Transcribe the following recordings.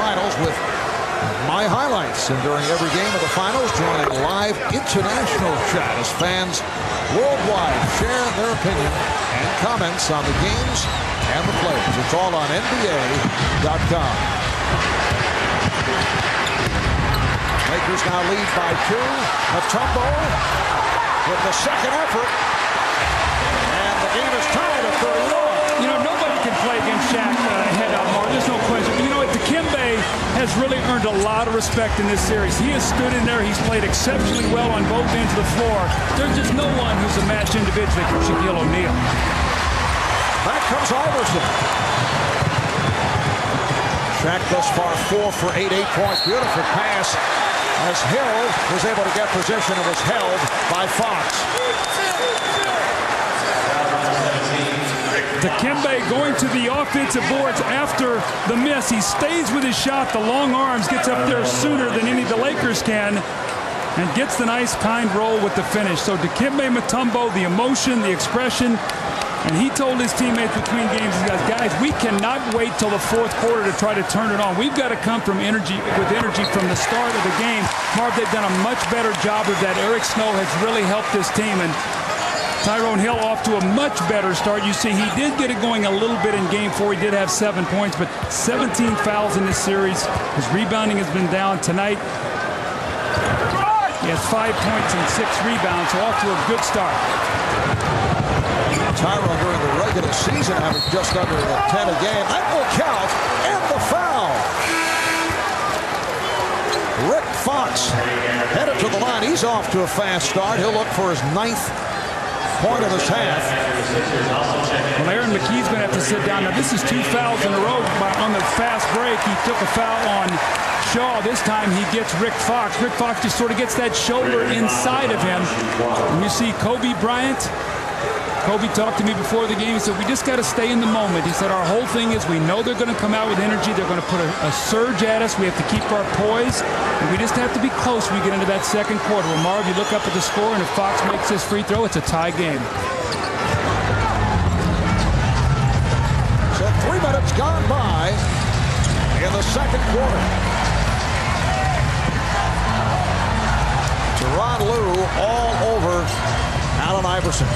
finals with my highlights. And during every game of the finals, join a live international chat as fans worldwide share their opinion and comments on the games and the players. It's all on NBA.com. Lakers now lead by 2. Mutombo with the second effort. And the game is tied at 31. You know, nobody can play against Shaq head-out, Mark. There's no question. But you know what? Dikembe has really earned a lot of respect in this series. He has stood in there. He's played exceptionally well on both ends of the floor. There's just no one who's a match individually for Shaquille O'Neal. Back comes Iverson. Shaq thus far 4 for 8 points. Beautiful pass as Hill was able to get position and was held by Fox. Dikembe going to the offensive boards after the miss. He stays with his shot. The long arms, gets up there sooner than any of the Lakers can, and gets the nice, kind roll with the finish. So Dikembe Mutombo, the emotion, the expression, and he told his teammates between games, he goes, guys, we cannot wait till the fourth quarter to try to turn it on. We've got to come from energy from the start of the game. Marv, they've done a much better job of that. Eric Snow has really helped this team, and Tyrone Hill off to a much better start. You see, he did get it going a little bit in Game 4. He did have 7 points, but 17 fouls in this series. His rebounding has been down tonight. He has 5 points and 6 rebounds, so off to a good start. Tyrone during the regular season averaged just under 10 a game. That will count, and the foul. Rick Fox headed to the line. He's off to a fast start. He'll look for his 9th point of this half. Well, Aaron McKee's going to have to sit down. Now, this is 2 fouls in a row on the fast break. He took a foul on Shaw. This time he gets Rick Fox. Rick Fox just sort of gets that shoulder inside of him. And you see Kobe Bryant. Kobe talked to me before the game. He said, we just got to stay in the moment. He said, our whole thing is we know they're going to come out with energy. They're going to put a surge at us. We have to keep our poise. And we just have to be close when we get into that second quarter. Well, Marv, you look up at the score, and if Fox makes his free throw, it's a tie game. So 3 minutes gone by in the second quarter. Teron Lue all over Allen Iverson.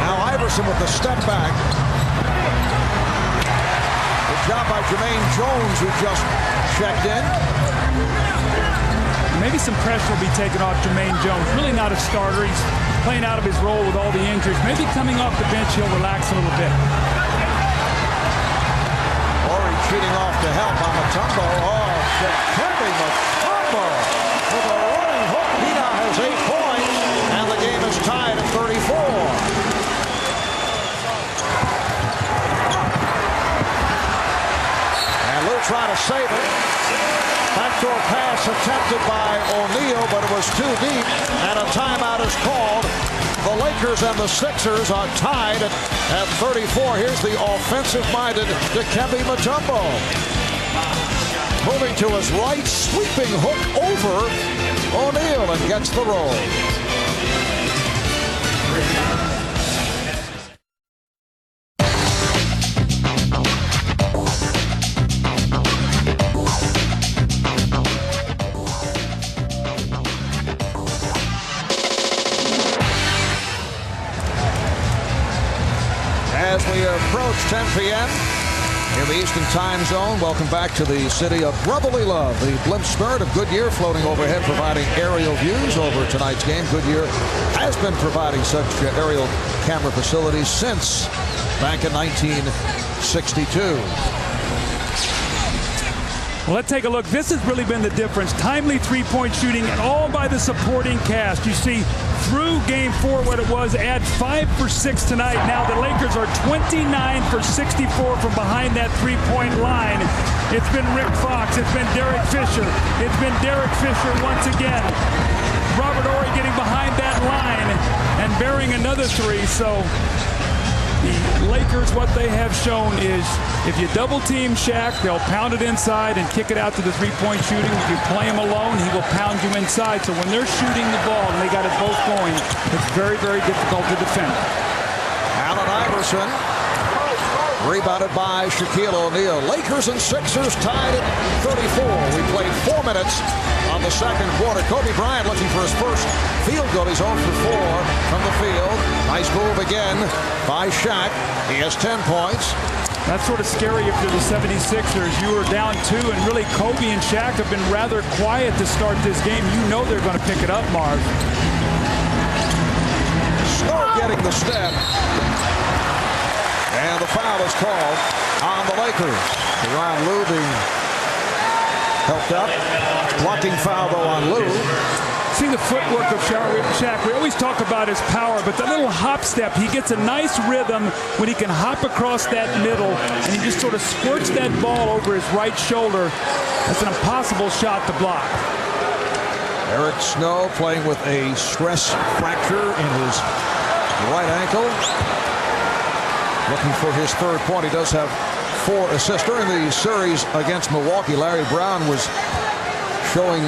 Now Iverson with the step back. Good job by Jermaine Jones, who just checked in. Maybe some pressure will be taken off Jermaine Jones. Really not a starter. He's playing out of his role with all the injuries. Maybe coming off the bench, he'll relax a little bit. Horry cheating off to help on Mutombo. Oh, Dikembe Mutombo with a running hook. He now has 8 points, and the game is tied at 34. Try to save it. Backdoor pass attempted by O'Neal, but it was too deep, and a timeout is called. The Lakers and the Sixers are tied at 34. Here's the offensive-minded Dikembe Mutombo. Moving to his right, sweeping hook over O'Neal, and gets the roll. As we approach 10 p.m. in the Eastern Time Zone, welcome back to the city of brotherly love. The blimp Spirit of Goodyear floating overhead, providing aerial views over tonight's game. Goodyear has been providing such aerial camera facilities since back in 1962. Well, let's take a look. This has really been the difference. Timely three-point shooting, and all by the supporting cast. You see, through Game 4, what it was, add 5 for 6 tonight. Now the Lakers are 29 for 64 from behind that three-point line. It's been Rick Fox. It's been Derek Fisher. It's been Derek Fisher once again. Robert Horry getting behind that line and bearing another 3. So the Lakers, what they have shown is if you double-team Shaq, they'll pound it inside and kick it out to the three-point shooting. If you play him alone, he will pound you inside. So when they're shooting the ball and they got it both going, it's very, very difficult to defend. Allen Iverson Rebounded by Shaquille O'Neal. Lakers and Sixers tied at 34. We played 4 minutes on the second quarter. Kobe Bryant looking for his first field goal. He's 0 for 4 from the field. Nice move again by Shaq. He has 10 points. That's sort of scary if you're the 76ers. You were down 2, and really Kobe and Shaq have been rather quiet to start this game. You know they're going to pick it up, Marv. Snow getting the step. And the foul is called on the Lakers. Ron Lue being helped up. Blocking foul, though, on Lue. See the footwork of Shaq. We always talk about his power, but the little hop step, he gets a nice rhythm when he can hop across that middle, and he just sort of squirts that ball over his right shoulder. That's an impossible shot to block. Eric Snow playing with a stress fracture in his right ankle. Looking for his third point. He does have 4 assists. During the series against Milwaukee, Larry Brown was showing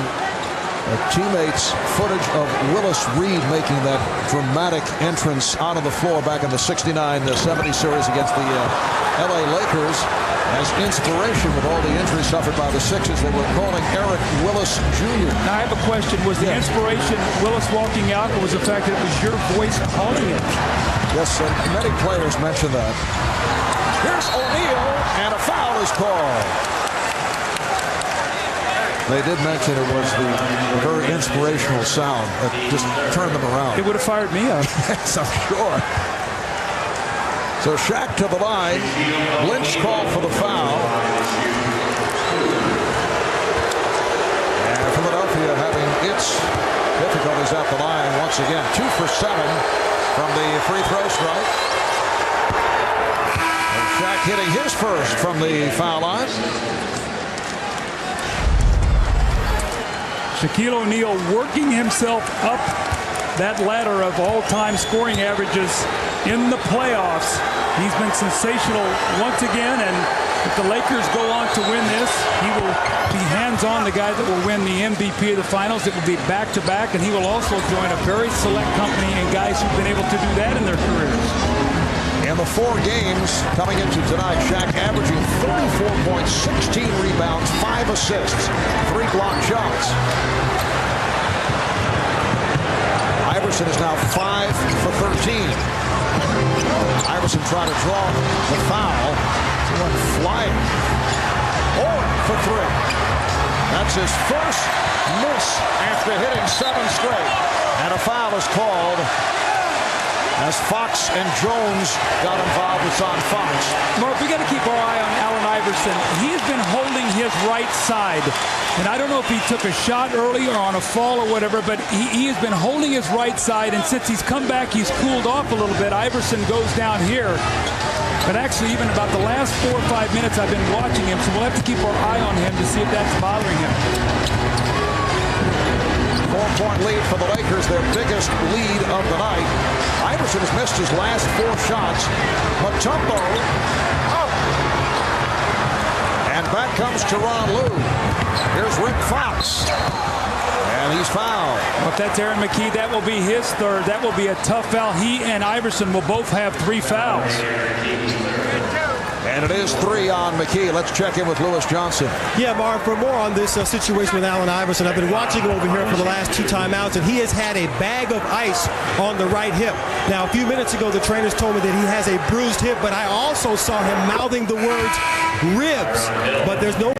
teammates footage of Willis Reed making that dramatic entrance out of the floor back in the 69-70 series against the LA Lakers as inspiration with all the injuries suffered by the Sixers. They were calling Eric Willis Jr. Now I have a question. Was the inspiration Willis walking out, or was the fact that it was your voice calling it? Yes, many players mentioned that. Here's O'Neal, and a foul is called. They did mention it was the very inspirational sound that just turned them around. It would have fired me up. Yes, I'm sure. So Shaq to the line. Lynch called for the foul. And Philadelphia having its difficulties at the line once again. 2 for 7 from the free throw strike. And Shaq hitting his first from the foul line. Shaquille O'Neal working himself up that ladder of all-time scoring averages in the playoffs. He's been sensational once again, and if the Lakers go on to win this, he will be hands-on, the guy that will win the MVP of the finals. It will be back-to-back, and he will also join a very select company and guys who've been able to do that in their careers. In the 4 games coming into tonight, Shaq averaging 34 points, 16 rebounds, 5 assists, 3 blocked shots. Iverson is now 5 for 13. Iverson trying to draw the foul. He went flying. 0 for 3. That's his first miss after hitting 7 straight. And a foul is called as Fox and Jones got involved. It's on Fox. Mark, we got to keep our eye on Allen Iverson. He has been holding his right side. And I don't know if he took a shot early or on a fall or whatever, but he has been holding his right side. And since he's come back, he's cooled off a little bit. Iverson goes down here. But actually, even about the last 4 or 5 minutes, I've been watching him. So we'll have to keep our eye on him to see if that's bothering him. 4-point lead for the Lakers, their biggest lead of the night. Iverson has missed his last 4 shots. Mutombo up. And back comes Tyronn Lue. Here's Rick Fox. And he's fouled. Well, if that's Aaron McKie, that will be his third. That will be a tough foul. He and Iverson will both have 3 fouls. And it is 3 on McKie. Let's check in with Lewis Johnson. Yeah, Mark, for more on this situation with Allen Iverson, I've been watching him over here for the last 2 timeouts, and he has had a bag of ice on the right hip. Now, a few minutes ago, the trainers told me that he has a bruised hip, but I also saw him mouthing the words ribs. But there's no